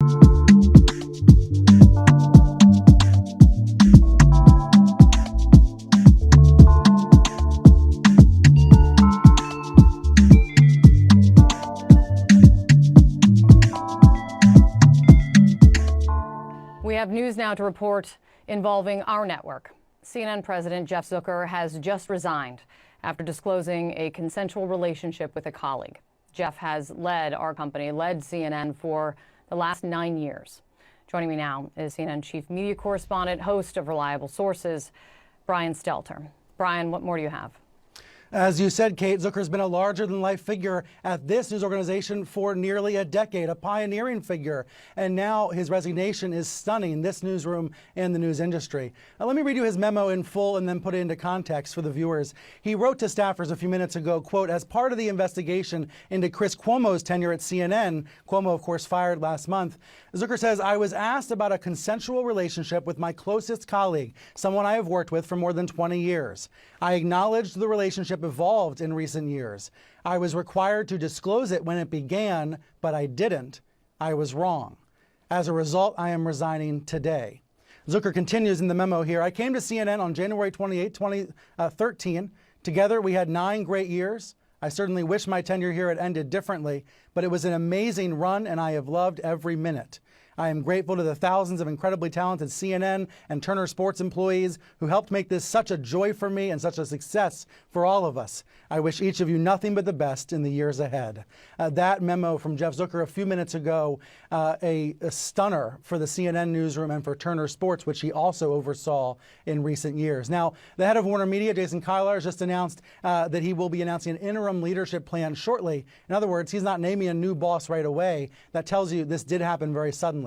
We have news now to report involving our network. CNN President Jeff Zucker has just resigned after disclosing a consensual relationship with a colleague. Jeff has led our company, led CNN for the last 9 years. Joining me now is CNN chief media correspondent, host of Reliable Sources, Brian Stelter. Brian, what more do you have? As you said, Kate, Zucker's been a larger-than-life figure at this news organization for nearly a decade, a pioneering figure. And now his resignation is stunning this newsroom and the news industry. Now, let me read you his memo in full and then put it into context for the viewers. He wrote to staffers a few minutes ago, quote, as part of the investigation into Chris Cuomo's tenure at CNN, Cuomo, of course, fired last month, Zucker says, I was asked about a consensual relationship with my closest colleague, someone I have worked with for more than 20 years. I acknowledged the relationship evolved in recent years. I was required to disclose it when it began, but I didn't. I was wrong. As a result, I am resigning today. Zucker continues in the memo here. I came to CNN on January 28, 2013. Together, we had 9 great years. I certainly wish my tenure here had ended differently, but it was an amazing run and I have loved every minute. I am grateful to the thousands of incredibly talented CNN and Turner Sports employees who helped make this such a joy for me and such a success for all of us. I wish each of you nothing but the best in the years ahead. That memo from Jeff Zucker a few minutes ago, a stunner for the CNN newsroom and for Turner Sports, which he also oversaw in recent years. Now, the head of Warner Media, Jason Kilar, has just announced that he will be announcing an interim leadership plan shortly. In other words, he's not naming a new boss right away. That tells you this did happen very suddenly.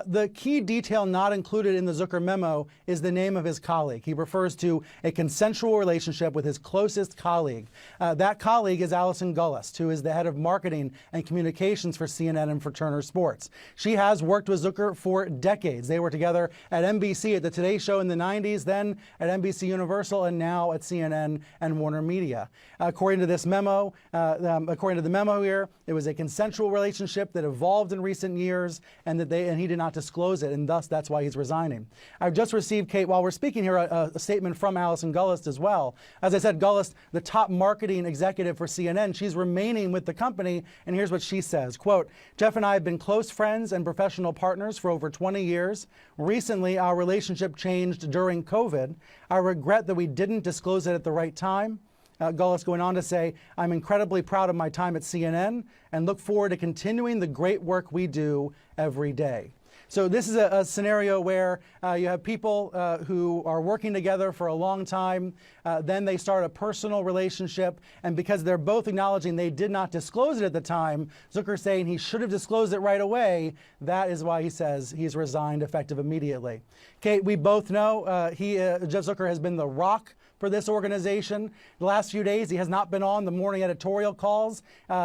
The key detail not included in the Zucker memo is the name of his colleague. He refers to a consensual relationship with his closest colleague. That colleague is ALLISON, who is the head of marketing and communications for CNN and for Turner Sports. She has worked with Zucker for decades. They were together at NBC at the Today Show in the 90s, then at NBC Universal, and now at CNN and Warner Media. According to this memo, according to the memo here, it was a consensual relationship that evolved in recent years, and he did not disclose it, and thus that's why he's resigning. I've just received, Kate, while we're speaking here, a statement from ALLISON as well. As I said, Gollust, the top marketing executive for CNN, she's remaining with the company, and here's what she says, quote, Jeff and I have been close friends and professional partners for over 20 years. Recently, our relationship changed during COVID. I regret that we didn't disclose it at the right time. Gollust going on to say, I'm incredibly proud of my time at CNN and look forward to continuing the great work we do every day. So this is a scenario where you have people who are working together for a long time, then they start a personal relationship, and because they're both acknowledging they did not disclose it at the time, Zucker saying he should have disclosed it right away, that is why he says he's resigned effective immediately. Kate, we both know Jeff Zucker has been the rock for this organization. The last few days, he has not been on the morning editorial calls.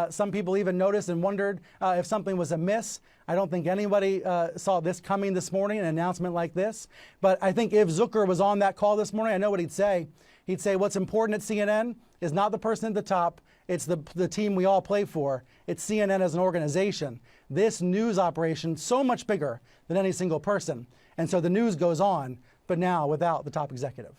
Some people even noticed and wondered if something was amiss. I don't think anybody saw this coming this morning, an announcement like this. But I think if Zucker was on that call this morning, I know what he'd say. He'd say what's important at CNN is not the person at the top. It's the team we all play for. It's CNN as an organization. This news operation, so much bigger than any single person. And so the news goes on, but now without the top executive.